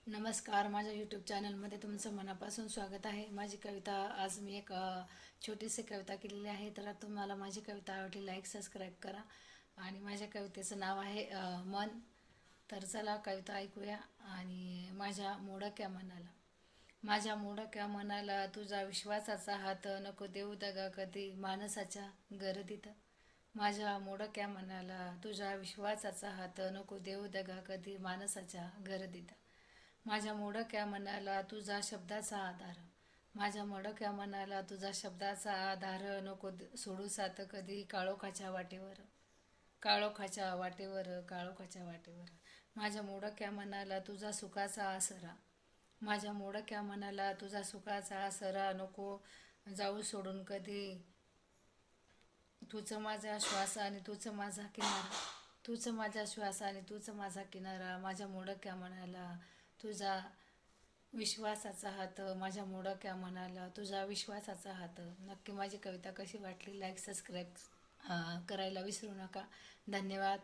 नमस्कार, माझ्या यूट्यूब चॅनलमध्ये तुमचं मनापासून स्वागत आहे. माझी कविता आज मी एक छोटीशी कविता केलेली आहे. तर तुम्हाला माझी कविता आवडली, लाईक सबस्क्राईब करा. आणि माझ्या कवितेचं नाव आहे मन. तर चला कविता ऐकूया. आणि माझ्या मोडक्या मनाला, माझ्या मोडक्या मनाला तुझा विश्वासाचा हात, नको देऊ दगा कधी माणसाच्या गर्दीत. माझ्या मोडक्या मनाला तुझ्या विश्वासाचा हात, नको देऊ दगा कधी माणसाच्या गर्दीत. माझ्या मोडक्या मनाला तुझा शब्दाचा आधार, माझ्या मोडक्या मनाला तुझा शब्दाचा आधार, नको सोडू साथ कधी काळोखाच्या वाटेवर, काळोखाच्या वाटेवर, काळोखाच्या वाटेवर. माझ्या मोडक्या मनाला तुझा सुखाचा आसरा, माझ्या मोडक्या मनाला तुझा सुखाचा आसरा, नको जाऊ सोडून कधी तूच माझा श्वास आणि तूच माझा किनारा, तूच माझा श्वास आणि तूच माझा किनारा. माझ्या मोडक्या मनाला तुझा विश्वासाचा हात, माझ्या मोडक्या मनाला तुझा विश्वासाचा हात. नक्की माझी कविता कशी वाटली, लाईक सबस्क्राईब करायला विसरू नका. धन्यवाद.